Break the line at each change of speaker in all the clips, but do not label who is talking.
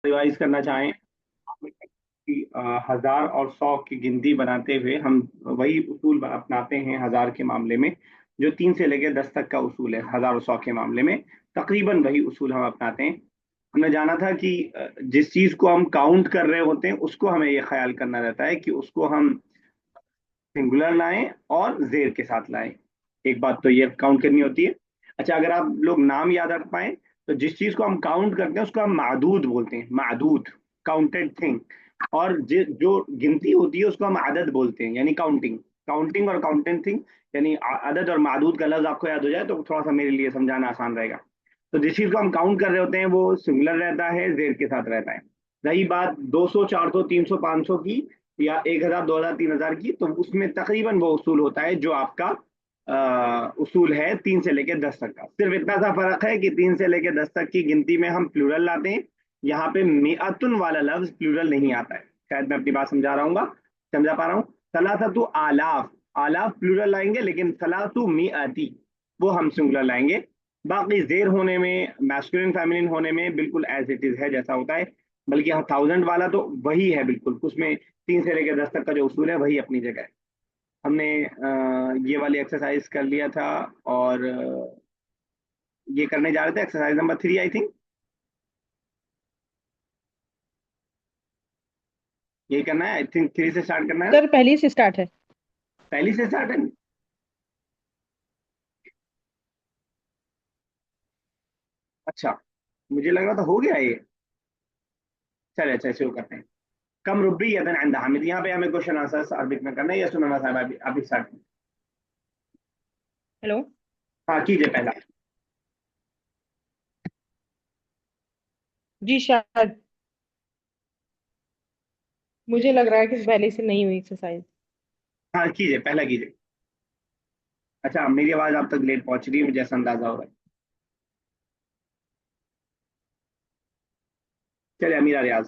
Revise करना चाहें कि 1000 और 100 की गिनती बनाते हुए हम वही उसूल अपनाते हैं 1000 के मामले में, जो 3 से लेकर 10 तक का उसूल है। 1000 और 100 के मामले में तकरीबन वही उसूल हम अपनाते हैं। हमने जाना था कि जिस चीज को हम काउंट कर रहे होते हैं उसको हमें ये ख्याल करना रहता है कि उसको हम सिंगुलर लाएं और जेर के साथ लाएं। एक बात तो ये काउंट करनी होती है। अच्छा, अगर आप लोग नाम याद रख पाए तो जिस चीज को हम काउंट करते हैं उसको हम मादूद बोलते हैं, मादूद, काउंटेड थिंग। और जो गिनती होती है उसको हम आदद बोलते हैं, यानी काउंटिंग। काउंटिंग और काउंटेड थिंग, यानी आदद और मादूद का लफ्ज आपको याद हो जाए तो थोड़ा सा मेरे लिए समझाना आसान रहेगा। तो जिस चीज को हम काउंट कर रहे होते हैं वो सिंगुलर रहता है, जेर के साथ रहता है। रही बात 200, 400, 300, 500 की, या 1000, 2000, 3000 की, तो उसमें तकरीबन वो उसूल होता है जो आपका उसूल है 3 से लेकर 10 तक का। सिर्फ इतना सा फर्क है कि 3 से लेकर 10 तक की गिनती में हम प्लूरल लाते हैं। यहाँ पे मिअतुन वाला लफ्ज प्लूरल नहीं आता है। शायद मैं अपनी बात समझा रहा हूँ, समझा पा रहा हूँ। सलासतु आलाफ, आलाफ प्लूरल लाएंगे, लेकिन सलासु मिअती वो हम सिंगुलर लाएंगे। बाकी जेर होने में, मैस्कुलिन फेमिनिन होने में बिल्कुल एज इट इज है जैसा होता है। बल्कि हाँ, 1000 वाला तो वही है बिल्कुल, उसमें 3 से लेकर 10 तक का जो उसूल है वही अपनी जगह है। हमने ये वाली एक्सरसाइज कर लिया था। और ये करने जा रहे थे एक्सरसाइज नंबर 3 आई थिंक। यही करना है आई थिंक, 3 से स्टार्ट करना है ना।
सर पहली से स्टार्ट है।
पहली से स्टार्ट है। अच्छा, मुझे लग रहा था हो गया ये। चले अच्छा, शुरू करते हैं। कम रुबी यदन अंदा हामिद, यहाँ पे हमें क्वेश्चन आंसर अरबिक में करना है। या सुनाना साहब अभी अभी स्टार्ट।
हेलो।
हाँ, कीजिए पहला।
जी शायद, मुझे लग रहा है कि पहले से नहीं हुई एक्सरसाइज।
हाँ, कीजिए पहला कीजिए। अच्छा, मेरी आवाज आप तक लेट पहुंच रही है मुझे ऐसा अंदाजा हो रहा है। चलिए अमीरा रियाज।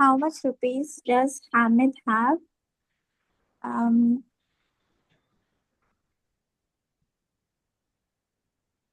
How much rupees does Hamid have? Um,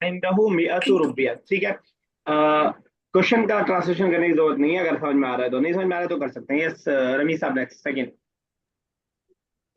इंदहू मिअतु रुपया, ठीक है। क्वेश्चन का ट्रांसलेशन करने की जरूरत नहीं है, अगर समझ में आ रहा है तो। नहीं समझ में आ रहा है तो कर सकते हैं। यस, रमी साहब नेक्स्ट सेकंड।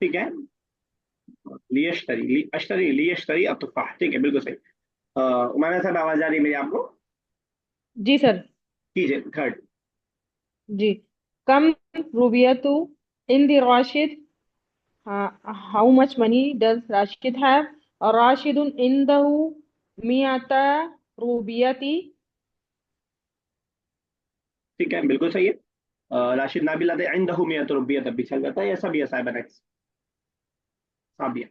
ठीक है। लियश्तरी ली अश्तरी लियश्तरी अतुफाह, ठीक है, बिल्कुल सही। उमामा साहब आवाज आ रही है मेरी आपको?
जी सर।
कीजिए थर्ड।
जी। कम रूबियतु इन द राशिद, how much money does Rashid have? और राशिदुन इंदहु मियाता रूबियती।
ठीक है, बिल्कुल सही है। राशिद नाबिल आते इंदहू मिअतु रुपया तब भी चल जाता है। ऐसा भी है साहब नेक्स्ट। साबिया।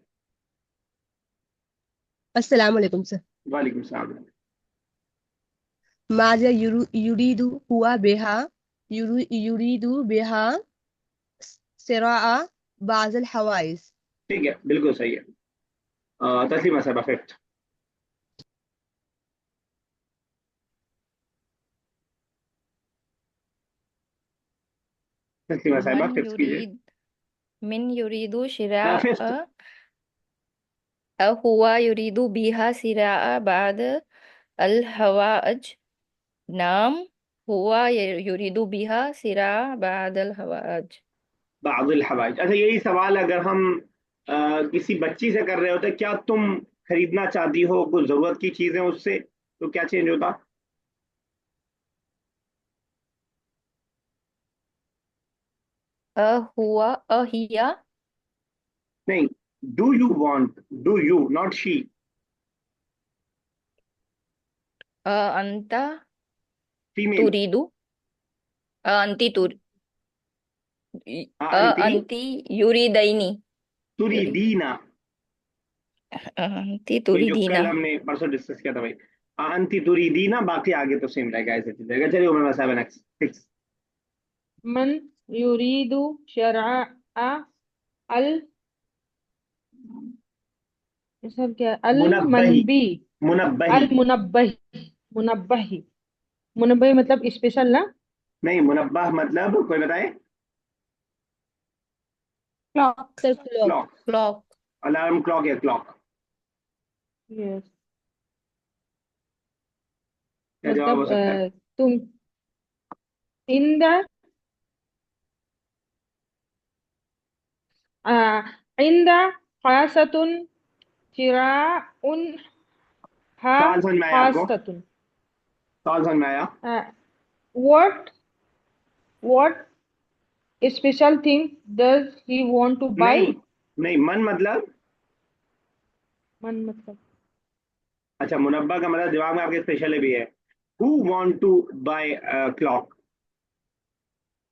अस्सलाम वालेकुम सर।
वालेकुम सलाम।
माजा युरीदु हुआ बेहा, युरीदु बेहा सिराआ बाज़ल हवाइज।
ठीक है, बिल्कुल सही है। तस्लीमा साहब फिफ्थ। तस्लीमा साहब
मन
फिफ्थ कीजिए।
युरीद मिन युरीदु शिरा
फिफ्थ।
हुआ युरीदु बिहा सिरा बाद अल हवाज। नाम हुआ युरीदु बिहा सिरा बाद अल हवाज।
बादल हवाइज। अच्छा, यही सवाल अगर हम किसी बच्ची से कर रहे होते, क्या तुम खरीदना चाहती हो कुछ जरूरत की चीजें उससे, तो क्या चेंज होता?
हुआ हिया।
नहीं, do you want, do you, not she.
अंता
फीमेल।
तुरीदु अंती
अंती
अंती युरीदैनी। युरी
तुरीदीना।
अंती
ये जो
तुरीदीना।
कल हमने परसों डिस्कस किया था भाई। अंती तुरीदीना, बाकी आगे तो सेम रहेगा, ऐसे चलेगा। चलिए उमेमा साहब नेक्स्ट सिक्स।
मन युरीदु शरआ अल सर क्या अल
मुनब्बही।
मनबी
मुनब्बही।
अल मुनब्बही मुनब्बही मुनब्बही मतलब स्पेशल ना।
नहीं, मुनब्बह मतलब कोई बताए।
clock,
sir clock.
Clock.
clock,
alarm clock या क्लॉक।
यस
क्या जवाब हो
मतलब
सकता है?
तुम इन द इन द खासतुन चिराउन हा
सवाल समझ में आया आपको?
खासतुन
सवाल समझ में आया?
What what special thing does he want to buy.
नहीं नहीं, मन मतलब।
मन मतलब
अच्छा, मुनब्बा का मतलब दिमाग में आपके स्पेशल भी है। Who want to buy clock.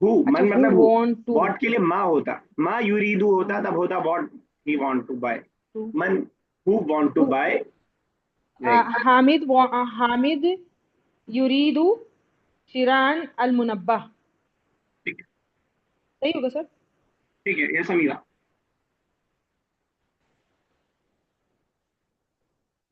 हु
अच्छा
मन
हु
मतलब हु।
वांट टू
वॉट के लिए मा होता, मा यूरीदू होता तब होता what he want to buy.
टू
मन। हु वांट टू बाय रहेगा।
हामिद युरीदु शिरान अल मुनब्बा।
ठीक है।
सही होगा सर।
ठीक है, ये समीरा।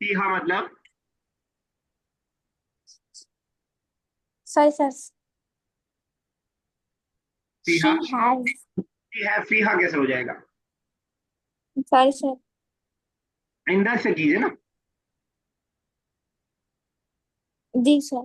फीहा मतलब।
sorry sir,
फीहा।
she has,
she है, फीहा कैसे हो जाएगा?
sorry sir,
आइंदा से कीजिए ना।
जी सर,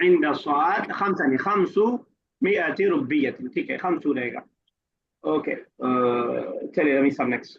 आइंदा स्वाद खमसा नहीं, खमसू मिअती रुबियत। ठीक है, खमसू रहेगा। ओके, चलिए रमीज साहब नेक्स्ट।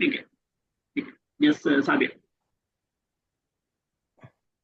ठीक है। ठीक है, यस साबिर।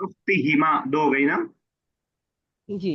उख्तिहिमा दो हो गई ना।
जी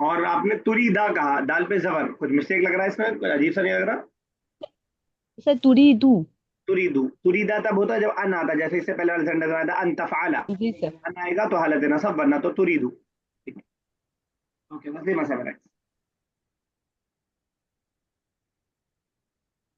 और आपने तुरीदा कहा, दाल पे जबर, कुछ मिस्टेक लग रहा है इसमें, कुछ अजीब सा नहीं लग रहा?
सर तुरीदु।
तुरीदू, तुरीदा तब होता है जब अन आता, जैसे इससे पहले वाला सेंटेंस आया था अन तफआला।
जी सर।
अन आएगा तो हालत है नसब, वरना तो तुरीदू। ठीक है। ओके, बस ये मसला है।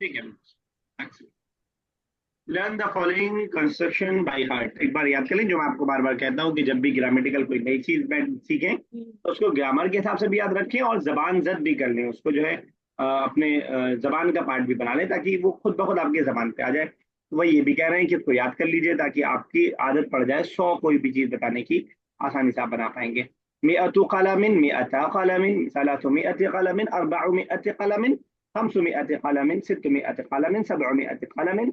ठीक है। Learn the following construction by heart. एक बार याद कर लें, जो मैं आपको बार बार कहता हूँ कि जब भी ग्रामेटिकल कोई नई चीज सीखें तो उसको ग्रामर के हिसाब से भी याद रखें और जबान जद भी कर लें उसको, जो है अपने जबान का पार्ट भी बना लें, ताकि वो खुद ब खुद आपके जबान पे आ जाए। तो वही ये भी कह रहे हैं कि उसको याद कर लीजिए ताकि आपकी आदत पड़ जाए 100 कोई भी चीज बताने की, आसानी से आप बना पाएंगे। मिअतु कलमिन, मिअता कलमिन, सलासुमिअति कलमिन, अर्बउमिअति कलमिन, खमसुमिअति कलमिन, सित्तुमिअति कलमिन, सबउमिअति कलमिन,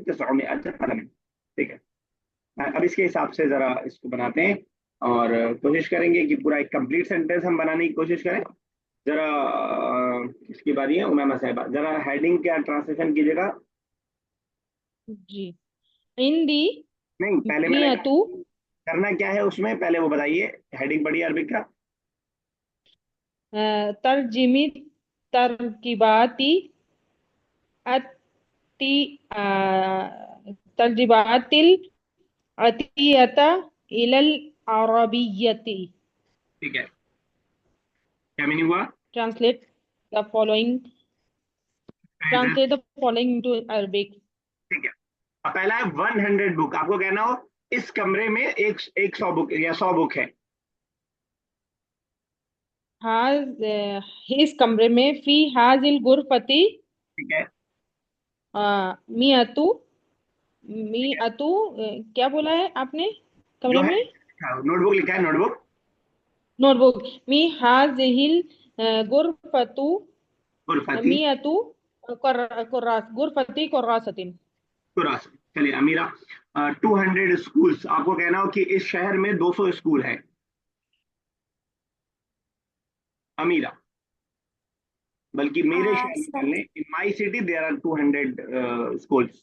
900 कलम। ठीक है। अब इसके हिसाब से जरा इसको बनाते हैं और कोशिश करेंगे कि पूरा एक कंप्लीट सेंटेंस हम बनाने की कोशिश करें। जरा किसकी बारी है? उमैमा साहिबा, जरा हेडिंग क्या ट्रांसलेशन कीजिएगा।
जी हिंदी
नहीं, पहले मैंने कहा
मियतु
करना क्या है उसमें, पहले वो बताइए। हेडिंग पढ़िए अरबिक का।
तर्जिमी तरकीबाती अति तरजीबातिल अतियता इलल अरबियती।
ठीक है, क्या मीनिंग हुआ?
Translate the following
phrases।
Translate the following into Arabic.
ठीक है। अब पहला है 100 बुक। आपको कहना हो इस कमरे में एक एक 100 बुक या 100 बुक है।
हाज इस कमरे में फी हाजिल गुरफती
ठीक है।
मियतु
ठीक है,
मियतु क्या बोला है आपने
जो
कमरे
है
में।
नोटबुक लिखा है, नोटबुक।
नोटबुक मी हाजिल गुरफतु
उर्फती।
मियतु कुर्रास गुरफती कुर्रासतिन।
कुरास। चलिए अमीरा, 200 स्कूल्स। आपको कहना हो कि इस शहर में 200 स्कूल है। अमीरा, बल्कि मेरे शहर में
सर
चलने, in my city there are 200 schools.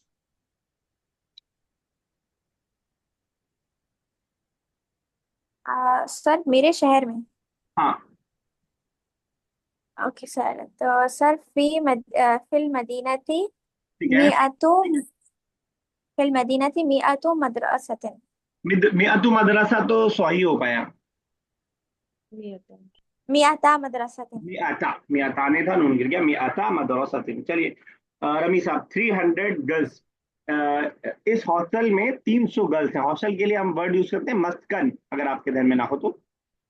Sir मेरे शहर में।
हाँ,
ओके सर, तो सर फिल मदीनती
ठीक है।
मिअतु फिल मदीनती मिअतु मदरसतिन।
मियातु मदरसा तो सौ ही हो पाया।
मिअता मदरसतिन।
मियाता ने था, नून गिर गया। मियाता मदरसा। चलिए रमी साहब, 300 गर्ल्स। इस हॉस्टल में 300 गर्ल्स हैं। हॉस्टल के लिए हम वर्ड यूज करते हैं मस्कन, अगर आपके ध्यान में ना हो तो।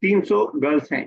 300 गर्ल्स हैं।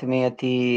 300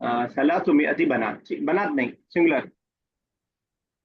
300 बनात। बनात नहीं, सिंगुलर।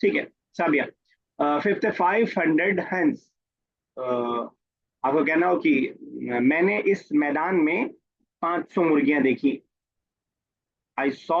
ठीक है साबिया, 5500 हैंड्स। आपको कहना हो कि मैंने इस मैदान में 500 मुर्गियां देखी। आई सॉ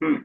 हम्म।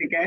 ठीक है।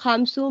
500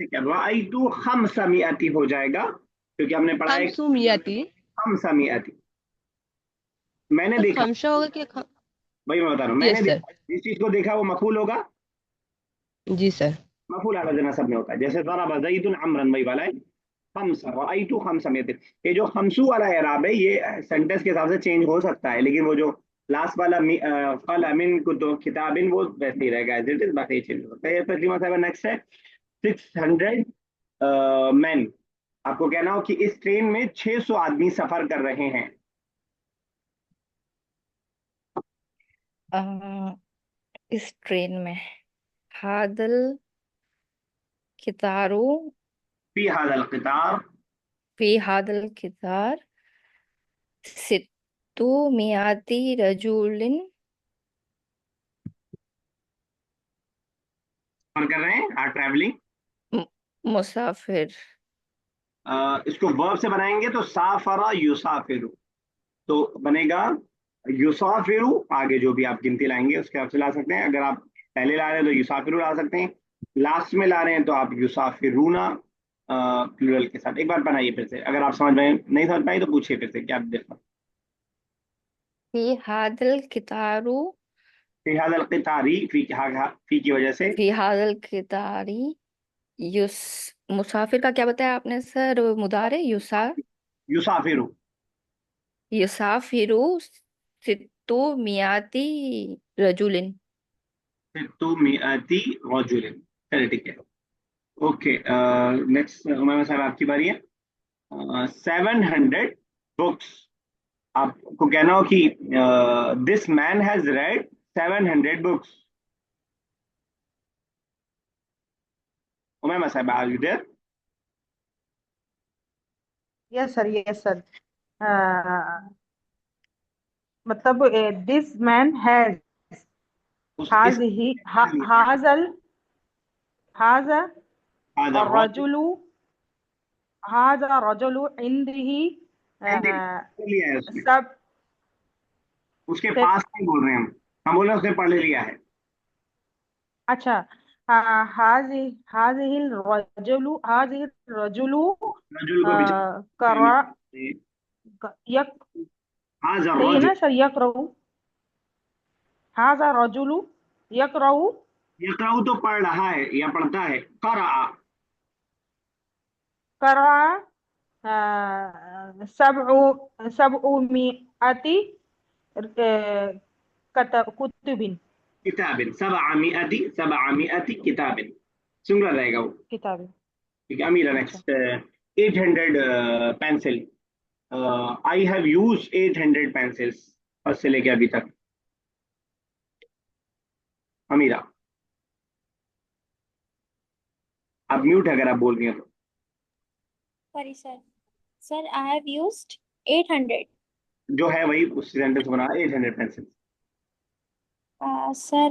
ठीक है, राई टू हम समियाती हो जाएगा, क्योंकि हमने पढ़ा है
500.
हम समियाती। मैंने
तो
देखा,
खमशा होगा कि
वही मैं बता रहा हूँ, मैंने
यस सर।
देखा। जिस चीज को देखा वो मफूल होगा।
जी सर।
मफूल आला देना सब में होता है, जैसे ज़रब ज़ैदुन अमरन, वही वाला है। खम्स, रअयतु खम्स मियतिन। ये जो खम्सू वाला एराब है, ये सेंटेंस के हिसाब से चेंज हो सकता है, लेकिन वो जो लास्ट वाला कल अमिन कुतुब किताबिन, वो वैसे ही रहेगा एज इट इज, बाकी चेंज हो सकता है। ये तस्लीमा साहब, नेक्स्ट है 600 मैन। आपको कहना हो कि इस ट्रेन में 600 आदमी सफर कर रहे हैं।
इस ट्रेन में हादल कितारू
फी हादल क़ितार।
फी हादल कितार सित्तू मियाती रजूलिन।
सफर कर रहे हैं, आर ट्रैवलिंग।
मु- मुसाफिर।
इसको वर्ब से बनाएंगे तो साफरा युसाफिरु, तो बनेगा युसाफिरु। आगे जो भी आप गिनती लाएंगे उसके हिसाब से ला सकते हैं। अगर आप पहले ला रहे हैं तो युसाफिरु ला सकते हैं, लास्ट में ला रहे हैं तो आप युसाफिरूना प्लूरल के साथ। एक बार बनाइए फिर से, अगर आप समझ में नहीं समझ पाए तो पूछिए फिर से, क्या देखना।
फी हादल कितारू
फी हादल क़ितारी, फी की वजह से।
फी हादल कितारी युस मुसाफिर का क्या बताया आपने सर? मुदारे
युसाफिरु।
युसाफिरु सित्तू मियाती रजुलिन।
तो मियाती रजुलिन। चलिए ठीक है। ओके, नेक्स्ट उमैमा साहब, आपकी बारी है। 700 बुक्स। आपको कहना हो कि this man has read 700 books. Umaima साहब, are you there?
Yes sir, yes sir. मतलब दिस मैन हैज
उस इस
हाज ही हाजल हाज
हाजा
और
रजुल।
रजुलु हाजा रजुलु इंदही
लिया है उसने,
सब
उसके
से।
पास नहीं बोल रहे हैं हम बोल रहे हैं उसने पढ़ लिया है।
अच्छा, हाजी हाजी रजुलु
रजुल को भी
करा
चाहिए।
यक।
हाजा
सही है
रजुल।
ना सर? यकरऊ हाजा रजुलु यकरऊ
यकराउ तो पढ़ रहा है या पढ़ता है। करा।
करा सबउ मिअती कुतुबिन
किताबिन सबअमिअती, सबअमिअती किताबिन, सिंगुलर रहेगा वो।
किताबें।
ठीक है अमीरा,
अच्छा।
Next 800 pencil. I have use 800 pencils, first से लेके अभी तक। अमीरा, आप म्यूट है अगर आप बोल रही हैं तो।
Sorry, sir. Sir, I have used 800.
जो है वही उस सेंटेंस बना 800 पेंसिल।
Sir,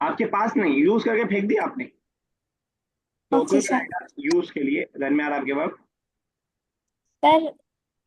आपके पास नहीं, यूज करके फेंक दिया आपने। तो
Okay,
क्विक
sir.
रहेगा यूज के लिए, रन में आ रहा आपके वर्ब।
Sir,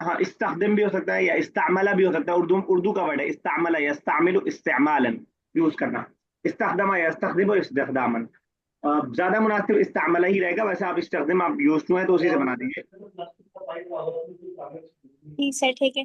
हाँ, इस्ताखदिम भी हो सकता है या इस्तामला भी हो सकता है, उर्दू उर्दू का वर्ड है इस्तामला यस्तामिलु इस्तेमालन, यूज करना। इस्ताखदमा यस्ताखदिमु इस्तिखदामन। ज्यादा मुनासिब इस्तामला ही रहेगा, वैसे आप इस्ताखदिम आप यूज टू है तो उसी से बना देंगे।
जी सर, ठीक है।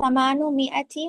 800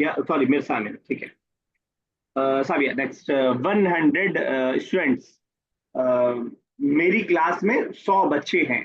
या सॉरी मिर्सामिन, ठीक है। साबिया नेक्स्ट, 100 स्टूडेंट्स, मेरी क्लास में 100 बच्चे हैं।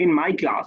In my class,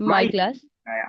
my
my
class
आया।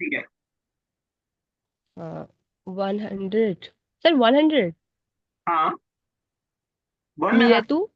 ठीक है,
100 सर 100
हाँ 100।
100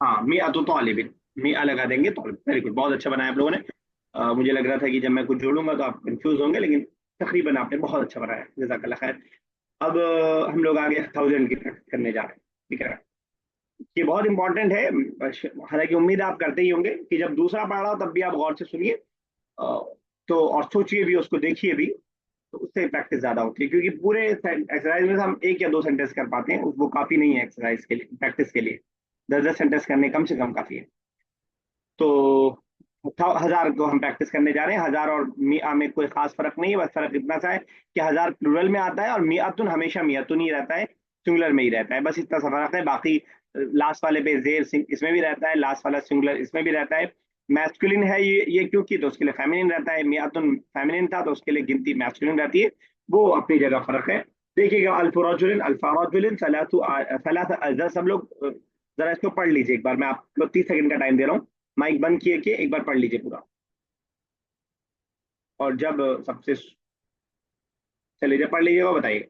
हाँ मिया तो तालिबिन, मिया लगा देंगे तो। वेरी गुड, बहुत अच्छा बनाया आप लोगों ने। मुझे लग रहा था कि जब मैं कुछ जोड़ूंगा तो आप कंफ्यूज होंगे, लेकिन तकरीबन आपने बहुत अच्छा बनाया, जज़ाकल्लाह खैर। अब हम लोग आगे 1000 की प्रैक्टिस करने जा रहे हैं, ठीक है। ये बहुत इंपॉर्टेंट है, हालांकि उम्मीद आप करते ही होंगे कि जब दूसरा पढ़ रहा हो तब भी आप गौर से सुनिए, तो और सोचिए भी, उसको देखिए भी, तो उससे प्रैक्टिस ज्यादा होती है। क्योंकि पूरे एक्सरसाइज में से हम एक या दो सेंटेंस कर पाते हैं, वो काफी नहीं है एक्सरसाइज के लिए, प्रैक्टिस के लिए 10-10 सेंटेंस करने कम से कम काफी है। तो 1000 को हम प्रैक्टिस करने जा रहे हैं। 1000 और मिया में कोई खास फर्क नहीं है, बस फर्क इतना सा है कि 1000 प्लूरल में आता है और मियातुन हमेशा मियातुन ही रहता है, सिंगुलर में ही रहता है, बस इतना सा फर्क है। बाकी लास्ट वाले पे जेर इसमें भी रहता है, लास्ट वाला सिंगुलर इसमें भी रहता है। मैस्कुलिन है ये क्योंकि, तो उसके लिए फेमिनिन रहता है, मियातुन फेमिनिन था तो उसके लिए गिनती मैस्कुलिन रहती है, वो अपनी जगह फर्क है। देखिएगा, अल्फराजुलिन अल्फाराजुलिन सलासा, सब लोग जरा इसको पढ़ लीजिए एक बार, मैं आपको 30 सेकंड का टाइम दे रहा हूँ, माइक बंद किए कि एक बार पढ़ लीजिए पूरा, और जब सबसे चलिए जब पढ़ लीजिएगा बताइए।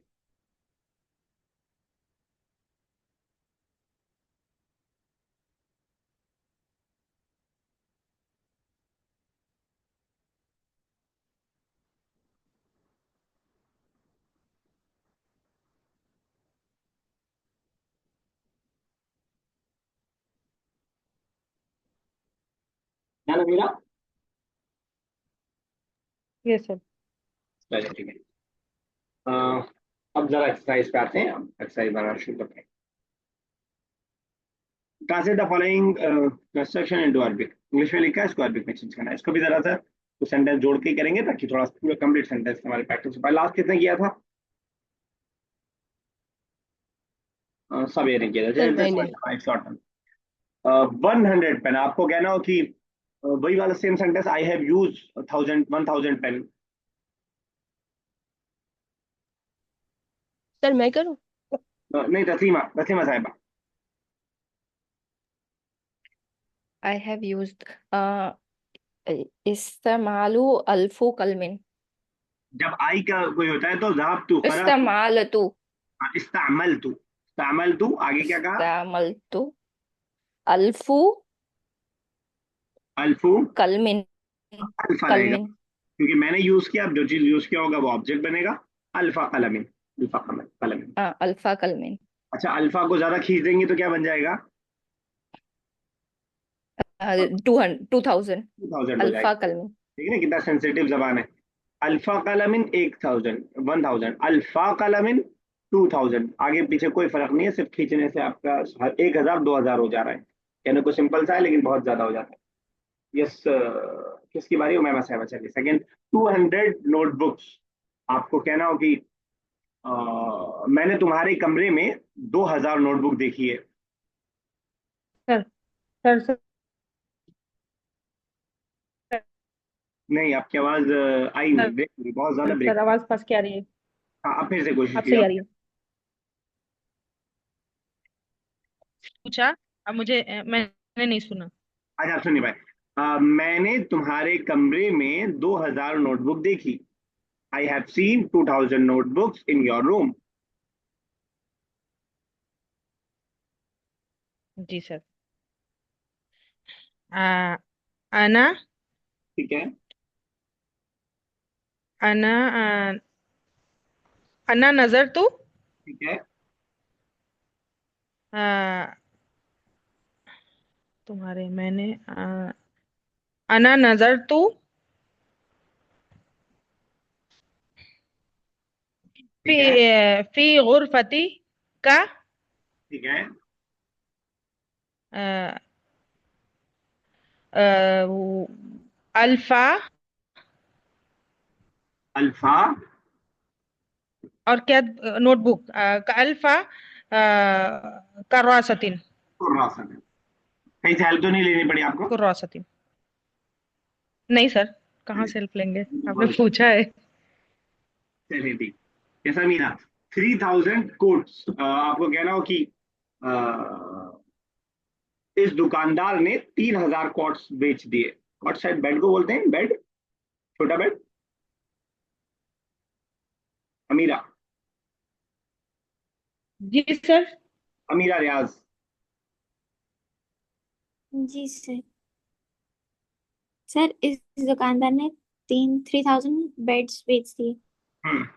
क्या ना मेरा,
यस सर।
चलिए ठीक है। अ, अब जरा एक्सरसाइज पे आते हैं, अब एक्सरसाइज बनाना शुरू करते हैं। Translate the following construction into Arabic, English में लिखा है, इसको अरबिक में चेंज करना है। इसको भी जरा सा तो सेंटेंस जोड़ के ही करेंगे ताकि थोड़ा पूरा कंप्लीट सेंटेंस हमारे प्रैक्टिस हो पाए। लास्ट किसने किया था? सब ये ने किया था।
सर
चलिए
मैंने
शॉर्ट 100 पेन, आपको कहना हो कि वही वाला same sentence, I have use 1000 pen.
Sir मैं करूं
नहीं, तस्लीमा तस्लीमा साहिबा।
I have used इस्तेमालु अल्फु कलमिन।
जब आई का कोई होता है तो जहाब तू करा तू,
इस्तेमालतु
इस्तामल तू आगे क्या कहा?
इस्तेमालतु अल्फु
अल्फू
कलमिन
अल्फा रहेगा,
कलमिन।
क्योंकि मैंने यूज किया, अब जो चीज यूज किया होगा वो ऑब्जेक्ट बनेगा। अल्फा कलमिन, अल्फा कलमिन।
अल्फा कलमिन।
अच्छा, अल्फा को ज्यादा खींच देंगे तो क्या बन जाएगा?
2000
2000 हो
अल्फा
जाएगा।
कलमिन।
ठीक है ना, कितना सेंसिटिव जबान है। अल्फा कलमिन 1000, अल्फा कलमिन 2000, आगे पीछे कोई फर्क नहीं है, सिर्फ खींचने से आपका 1000 2000 हो जा रहा है। कहने को सिंपल सा है लेकिन बहुत ज्यादा हो जाता है। यस, किसकी बारी? उमैमा साहब, चलिए सेकंड। 200 नोटबुक्स, आपको कहना हो कि मैंने तुम्हारे कमरे में 2000 नोटबुक देखी है।
सर सर सर
नहीं, आपकी आवाज आई नहीं, ब्रेक, बहुत ज्यादा
सर
ब्रेक।
आवाज फंस के आ रही है।
हाँ, अब फिर से कोशिश
अब
कीजिए
सही आ
आप।
रही है। पूछा, अब मुझे मैंने नहीं सुना।
आज आप सुनिए भाई, मैंने तुम्हारे कमरे में 2000 नोटबुक देखी। I have seen 2000 notebooks in your room.
जी सर। आ, अना
ठीक है।
अना अना नजर तू
ठीक है।
आ, तुम्हारे मैंने अना नजर तू फी
ठीक है।
फी गुरफती का
ठीक है।
आ, वो, अल्फा
अल्फा
और क्या नोटबुक का अल्फा कर्रासतिन
कुर्रासन है। कहीं से हेल्प तो नहीं लेनी पड़ी आपको?
कुर्रासतिन। नहीं सर, कहाँ से हेल्प लेंगे, आपने पूछा है।
चलिए ठीक। जैसा मीना 3000 कोट्स, आपको कहना हो कि इस दुकानदार ने 3000 कॉट्स बेच दिए। कॉट शायद बेड को बोलते हैं, बेड, छोटा बेड। अमीरा।
जी सर।
अमीरा रियाज।
जी सर। सर इस दुकानदार ने 3000 बेड्स बेच दिए।
हम्म।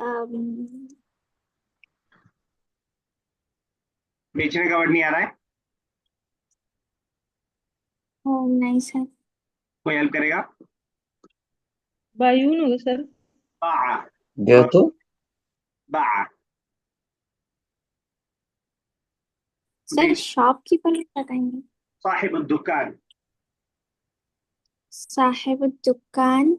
अम,
बेचने का वर्ड नहीं आ रहा है।
ओ नहीं सर।
कोई हेल्प करेगा?
बायून होगा सर।
बा। और
बेतु
बा।
सर शॉपकीपर बताएंगे।
साहिब दुकान।
साहिब दुकान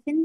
आला।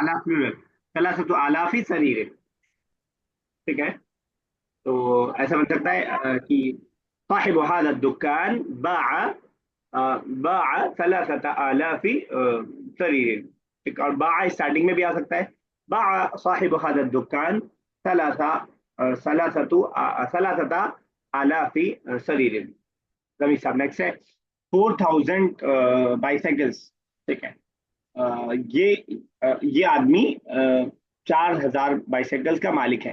आला प्लूरल। सलासतु आलाफी सरीर। ठीक है। तो ऐसा बन सकता है कि साहिब हादा दुकान बाआ बाआ सलासत आलाफी सरीर। ठीक। और बाआ स्टार्टिंग में भी आ सकता है। बाआ साहिब हादा दुकान सलासा सलासता आलाफी सरीर। रवि साहब नेक्स्ट है 4000 बाइसाइकिल्स। ठीक है। ये आदमी 4000 बाइसाइकिल्स का मालिक है।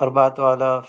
4000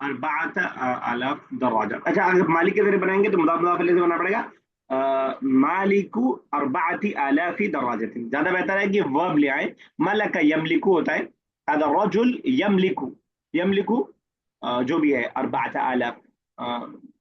अरबात आलाफ दरवाजा। अच्छा, अगर मालिक के जरिए बनाएंगे तो मुदाफ मुदाफ इलैहि से बनना पड़ेगा। मालिकु अरबाती आलाफी दरवाजतिन। ज्यादा बेहतर है कि वर्ब ले आए। मलका यमलिकु होता है। हज़ा रजुल यमलिकु। यमलिकु जो भी है अरबात आलाफ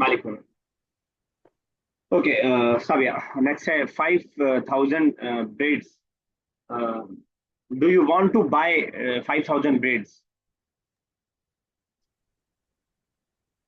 मालिक होना। ओके। सब यार नेक्स्ट है 5000 breads. Do you want to buy 5000 breads?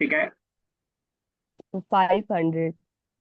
ठीक है।
500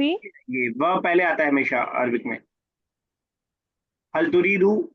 ये वह पहले आता है हमेशा अरबिक में। हल तुरीदु।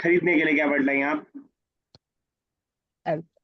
खरीदने के लिए क्या वर्ड लाएंगे आप?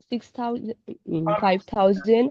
6000 5000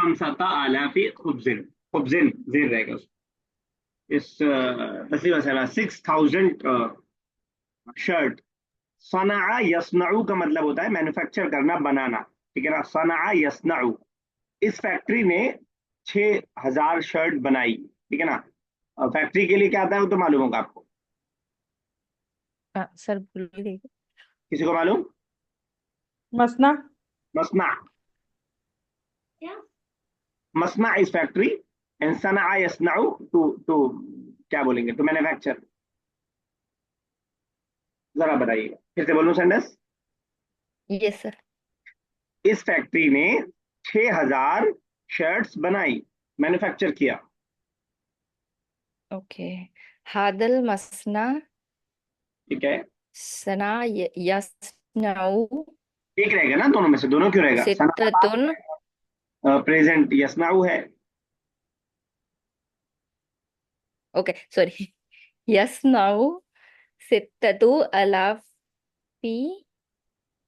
हम सता आलाफी खुबजिन। खुबजिन जेर रहेगा इस तस्वीर से 6000 शर्ट। सना यस्नऊ का मतलब होता है मैन्युफैक्चर करना, बनाना। ठीक है ना, सना यस्नऊ। इस फैक्ट्री ने 6000 शर्ट बनाई। ठीक है ना। फैक्ट्री के लिए क्या आता है वो तो मालूम होगा आपको।
सर बोलिए।
किसी को मालूम?
मसना।
मसना। मसना इज फैक्ट्री एंड सना यस्नाउ टू क्या बोलेंगे, टू मैन्युफैक्चर। जरा बताइए, फिर से बोलूं सेंटेंस।
Yes sir.
इस फैक्ट्री ने 6000 शर्ट्स बनाई, मैन्युफैक्चर किया।
ओके। हादल मसना
ठीक है,
सना यस्नाउ
एक रहेगा ना दोनों में से, दोनों क्यों रहेगा?
सित्ततुन।
प्रेजेंट यस्नाऊ है।
Okay sorry. यस्नाउ सित्ततु अलाफी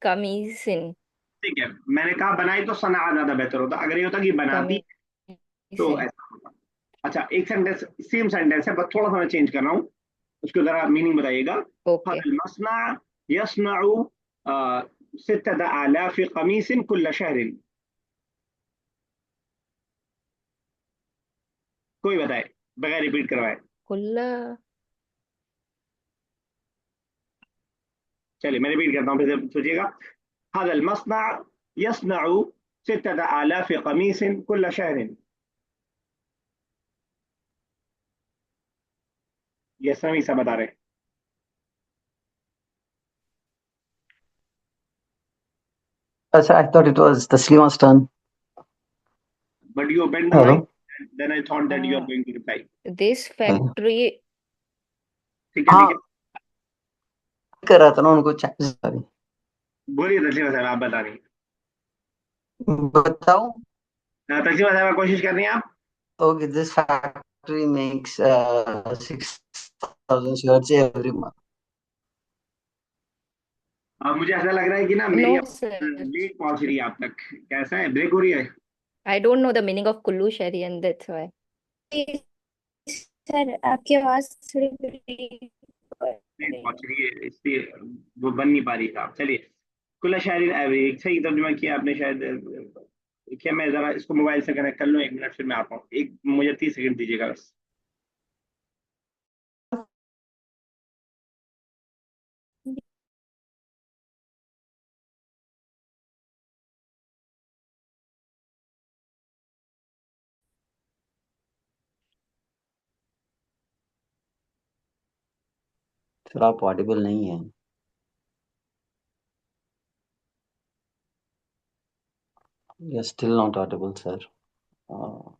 कमीसिन।
ठीक है, मैंने कहा बनाई तो सना ज्यादा बेहतर होता, अगर ये होता कि बनाती तो
कमीसिन।
ऐसा होता। अच्छा, एक सेंटेंस, सेम सेंटेंस है बस थोड़ा सा मैं चेंज कर रहा हूँ, उसको जरा मीनिंग बताइएगा।
ओके।
हल मसना यस्नउ सित्तत आलाफ कमीस कुल्ल शहर। कोई बताए बगैर रिपीट करवाए।
कुल्ला।
चलिए मैं रिपीट करता हूँ, फिर से सोचिएगा। हल मसना यस्नउ सित्तत आलाफ कमीस कुल्ल शहर। ये सभी सब बता रहे हैं।
अच्छा, I thought it was Taslima's turn.
But you bend the mic,
Hello.
then I thought that you are going to reply.
This factory.
ठीक है, ठीक है।
हाँ, कर रहा था ना उनको सॉरी।
बोलिए तस्लीमा साहब, आप बता रही हैं।
बताऊं?
तस्लीमा साहब कोशिश कर रही हैं आप।
Okay, this factory makes 6,000 shirts every month.
मुझे ऐसा लग रहा है कि ना
नो
मेरी
सर।
लेट पहुंच रही है आप तक। कैसा है, ब्रेक हो रही है?
I don't know the meaning of कुल्लू शहरियन, दैट्स व्हाई।
सर आपकी आवाज थोड़ी ब्रेक हो
लेट
रही
पहुंच
है।
रही है इसलिए वो बन नहीं पा रही था। चलिए, कुल्ला शायरीन एवरेज सही तर्जुमा किया आपने शायद। देखिए मैं जरा इसको मोबाइल से कनेक्ट कर लूँ, 1 मिनट फिर मैं आता हूँ, एक मुझे 30 सेकंड दीजिएगा बस।
सर आप ऑडिबल नहीं है। You're still not audible, sir. Uh,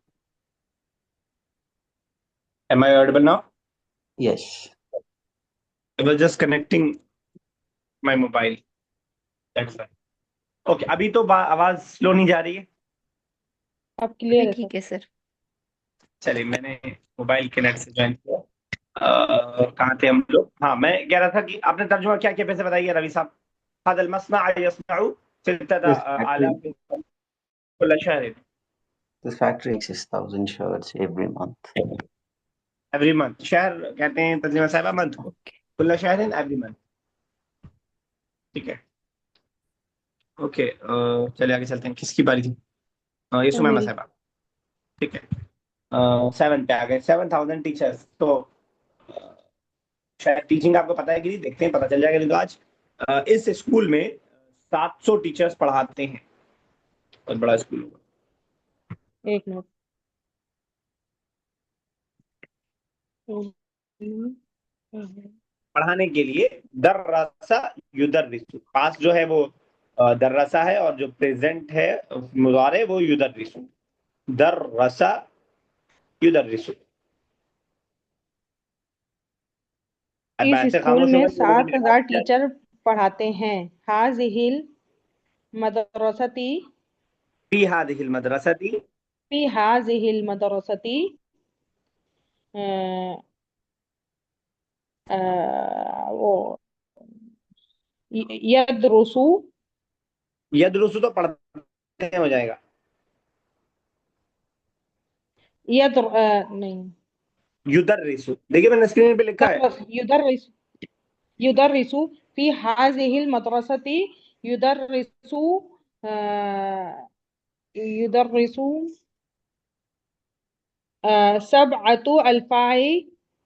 Am I audible now?
yes.
I was just connecting my mobile. That's why. Okay, अभी तो आवाज स्लो नहीं जा रही है।
अब क्लियर है सर।
ठीक है सर।
चलिए, मैंने मोबाइल के नेट से ज्वाइन किया। कहाँ थे हम लोग? हाँ, मैं कह रहा था कि आपने तर्जुमा क्या किया, फिर से बताइए रवि साहब। हदल मसना यस्नउ सित्तता
This factory,
आलाफ कुल्ल शहर।
this factory makes 6,000 shirts every month.
Every month, शहर कहते हैं तस्लीमा साहिबा मंथ को, कुल्ल शहर एवरी मंथ। ठीक है, ओके। चलिए आगे चलते हैं, किसकी बारी थी? ये सुमैमा
मेरी।
साहिबा। ठीक है, 7 पे आ गए। 7,000 टीचर्स तो शायद टीचिंग आपको पता है कि नहीं, देखते हैं पता चल जाएगा। नहीं तो आज इस स्कूल में 700 टीचर्स पढ़ाते हैं, बहुत बड़ा स्कूल होगा।
एक मिनट।
पढ़ाने के लिए दर्रसा युदर्रिसु, पास जो है वो दर्रसा है, और जो प्रेजेंट है मुजारे वो युदर्रिसु। दर्रसा युदर्रिसु। अब
इस
ऐसे
स्कूल
खामोश हो
में
गए तो लोगों ने मेरे
7,000 टीचर पढ़ाते हैं। हाजिहिल मदरसती
फी हादिहिल मदरसती
फी हाजिहिल मदरसती वो यदरुसु
यदरुसु तो पढ़ते हो जाएगा।
नहीं,
युदर्रिसु, देखिए मैंने स्क्रीन पे लिखा है।
युदर्रिसु युदर्रिसु फी हाजिहिल मदरसती युदर्रिसु युदर्रिसु सबअतु अल्फाई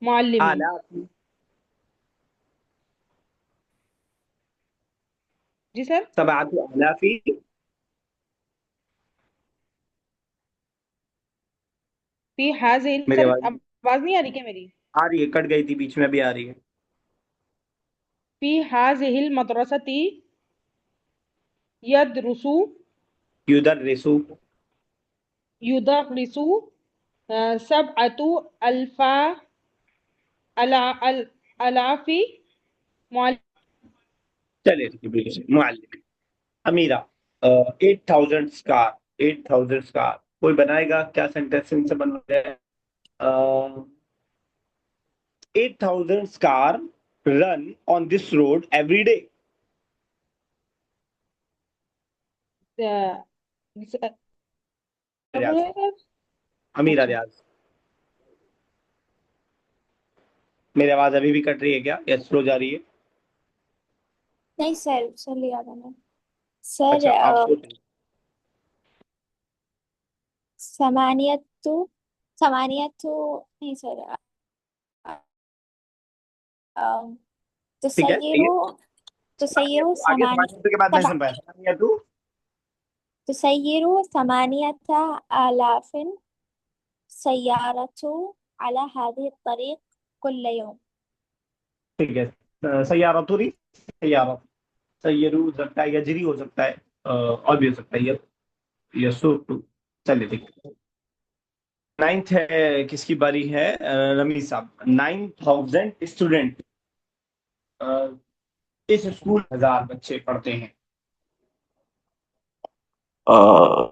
मुअल्लिमीन।
आला
जी सर।
सबातु आलाफी।
फी हाजिल
मेरी
सर,
आवाज
आवाज नहीं आ रही क्या मेरी?
आ रही है, कट गई थी बीच में, भी आ रही है।
फी हाजिल मदरसती यदरुसु
युदर्रिसु
युदर्रिसु सबअतु अल्फा अला अल अलाफी
चलिए ठीक है, बिल्कुल सही। मुअल्लिम। अमीरा, 8,000 स्कार, 8,000 स्कार कोई बनाएगा क्या? सेंटेंस इनसे बन गया। 8,000 स्कार run on this road every day. Amira Riyaz, मेरी आवाज अभी भी कट रही है क्या या स्लो जा रही है?
नहीं सर, सर लिया था मैंने। सर
अच्छा, आप सोच रही
समानियतु समानियतु नहीं सर,
ठीक है, सही है।
तुसय्यिरु तुसय्यिरु
आगे
समानी
समानियत के बाद नहीं
समा
सुन पाया। समानियतु,
तुसय्यिरु समानियत आलाफिन सय्यारतु अला हादिहि तरीक कुल्ल यौम।
ठीक है। सय्यारतुरी, सय्यारत, सय्यरू हो सकता है, यजरी हो सकता है, और भी हो सकता है, यसुटू। चलिए ठीक है। नाइन्थ है, किसकी बारी है? रमीज साहब। 9,000 स्टूडेंट, इस स्कूल 1,000 बच्चे पढ़ते हैं।
uh,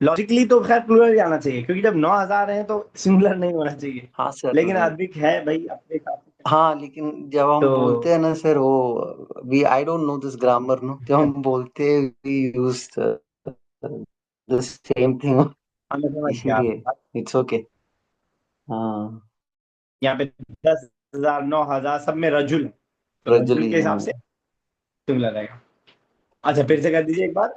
लॉजिकली तो खैर प्लूरल जाना चाहिए, क्योंकि जब 9,000 है तो सिंगुलर नहीं होना चाहिए।
हाँ सर,
लेकिन अरबिक है भाई अपने हिसाब से।
हाँ लेकिन जब हम बोलते
तो
हैं ना सर, वो we I don't know this grammar no, जब हम बोलते हैं we use the same thing,
हमें समझ गया
इसीलिए
आपकी बात।
It's okay. हाँ,
यहाँ पे 10,000 9,000 सब में रजुल है, तो रजुल
रजली
के हिसाब से सिंगुलर रहेगा। अच्छा, फिर से कर दीजिए एक बार।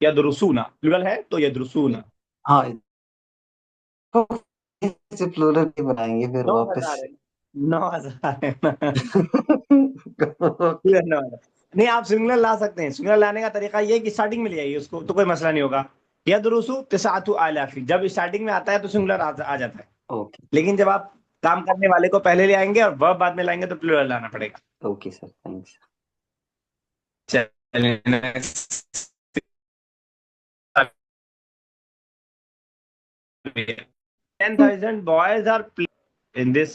यदरुसूना प्लूरल है तो यदरुसूना।
हाँ, इसे प्लूरल नहीं बनाएंगे फिर वापस।
9,000 है, 9,000 है ना। प्लूरल 9,000 नहीं, आप सिंगुलर ला सकते हैं। सिंगुलर लाने का तरीका ये है कि स्टार्टिंग में ले आइए उसको, तो कोई मसला नहीं होगा। यदरुसु तिसातु आलाफी, जब स्टार्टिंग में आता है तो सिंगुलर आ जाता है।
ओके
लेकिन जब आप काम करने वाले को पहले ले आएंगे और वर्ब बाद में लाएंगे तो प्लूरल लाना पड़ेगा।
Okay sir, thanks.
चलिए next। 10,000 boys are playing in this।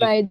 मैद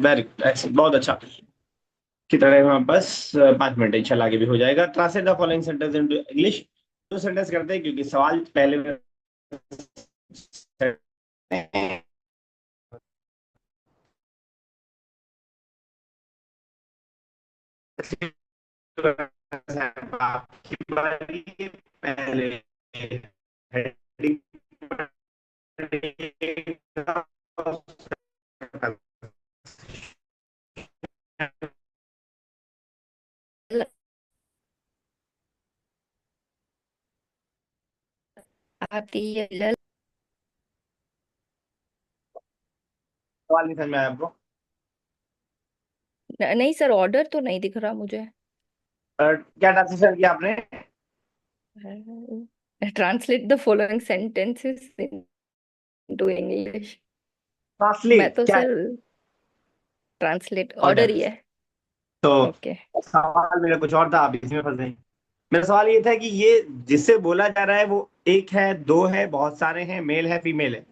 वेरी गुड, ऐसे बहुत अच्छा। की तरह वहां बस 5 मिनट इंशाल्लाह आगे भी हो जाएगा। Translate the following sentence into English. दो सेंटेंस करते हैं क्योंकि सवाल पहले में आपकी बारी, पहले हेडिंग
आती है
सवाल नहीं समझ में आया आपको?
नहीं सर, ऑर्डर तो नहीं दिख रहा मुझे।
क्या ट्रांसलेशन किया आपने?
Translate the following sentences into English. मैं
ट्रांसलेट
तो
क्या है?
Sir translate order
order.
ही है।
तो
ओके।
सवाल मेरा कुछ और था, आप इसमें फंस गई। मेरा सवाल ये था कि ये जिससे बोला जा रहा है वो एक है, दो है, बहुत सारे हैं, मेल है, फीमेल है?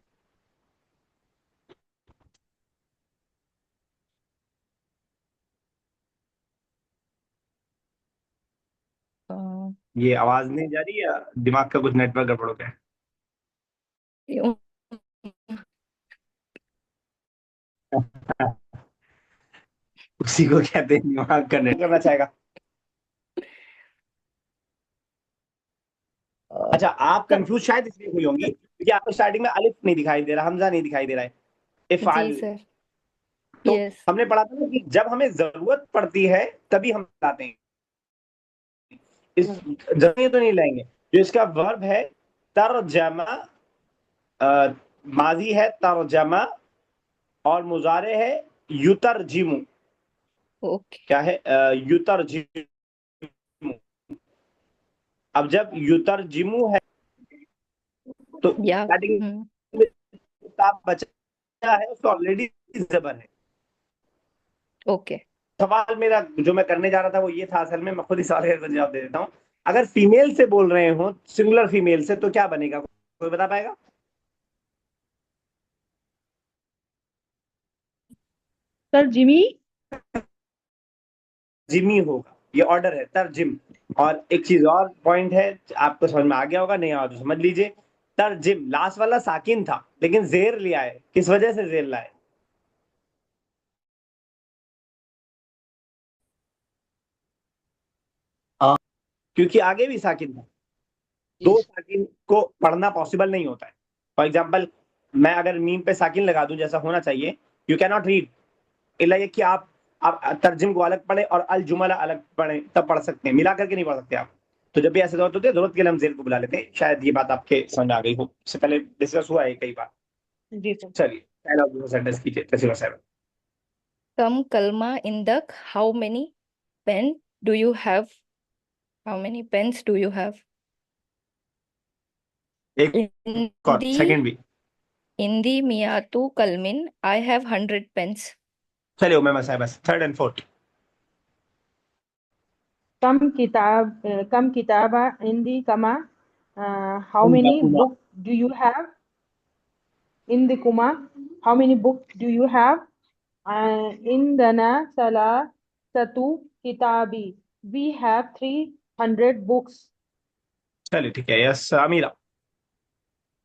ये आवाज नहीं जा रही या दिमाग का कुछ नेटवर्क गड़बड़ हो गया है? उसी को कहते हैं दिमाग का नेटवर्क। करना चाहेगा? अच्छा, आप कंफ्यूज शायद इसलिए हुई होंगी क्योंकि आपको स्टार्टिंग में अलिफ नहीं दिखाई दे रहा, हमजा नहीं दिखाई दे रहा है।
जी
इफ़ाल।
सर।
तो
यस।
हमने पढ़ा था ना कि जब हमें जरूरत पड़ती है तभी हम लाते हैं, इस जरूरत तो नहीं लाएंगे। जो इसका वर्ब है तर्जमा, माजी है तर्जमा, और मुजारे है युतरजिमु।
ओके।
क्या है? युतरजिमु। अब जब युतरजिमु है तो
या।
स्टार्टिंग में किताब बचा है, उसका ऑलरेडी जबर है।
ओके।
सवाल मेरा जो मैं करने जा रहा था वो ये था, असल में मैं खुद ही सवाल का जवाब दे देता हूँ। अगर फीमेल से बोल रहे हो, सिंगुलर फीमेल से, तो क्या बनेगा? कोई बता पाएगा?
Sir Jimmy.
जिमी होगा, ये ऑर्डर है तरजिम। और एक चीज और पॉइंट है, आपको समझ में आ गया होगा, नहीं आया तो समझ लीजिए। तरजिम लास्ट वाला साकिन था लेकिन जेर लिया है, किस वजह से जेर लाए?
हाँ
क्योंकि आगे भी साकिन था। दो साकिन को पढ़ना पॉसिबल नहीं होता है। फॉर एग्जाम्पल, मैं अगर मीम पे साकिन लगा दूं जैसा होना चाहिए, यू कैन नॉट रीड, इला ये कि आप तर्जिम को अलग पढ़े और अल जुमला अलग पढ़े, तब पढ़ सकते हैं, मिला करके नहीं पढ़ सकते आप। तो जब भी ऐसे जरूरत होती है, जरूरत के लिए हम जेर को बुला लेते हैं। शायद ये बात आपके समझ में आ गई हो, इससे पहले डिस्कस हुआ है कई बार।
जी सर।
चलिए डायलॉग सेंटेंस कीजिए, तस्वीर 7।
कम कलमा इंदक, how many pen do you have? How many pens do you have?
एक और
इंदी
सेकंड भी।
इंदी मियातु कलमिन, आई हैव 100 पेन्स।
चलिए उम्मे मसा है, बस थर्ड एंड फोर्थ।
कम किताबा इंदी कमा, how many book do you have? इंदी कुमा, how many book do you have? इंदना सलासतु किताबी, वी हैव 300 बुक्स।
चलिए ठीक है, yes Amira.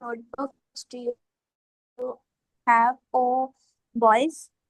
notebooks do you have, oh boys?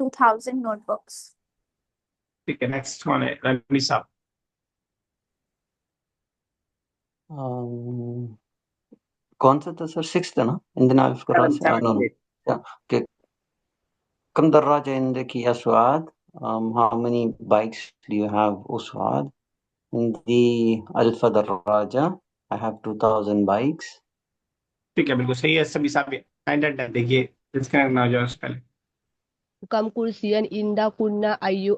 2000 notebooks.
ठीक है, नेक्स्ट कौन है? रणवीर साहब।
कौन सा था सर? 6 था ना? इंदिन आलिफ
सेवन
करास, नो नो।
सेवन।
कम दर्राजा इंदक या सुआद, how many bikes do you have, O Suad? Indi alfa darraja, I have 2000 bikes.
ठीक है, बिल्कुल सही है सभी साहब। 9 10 देखिए, इसका ना हो जाए उससे पहले।
Kam kursiyan inda kunna ayu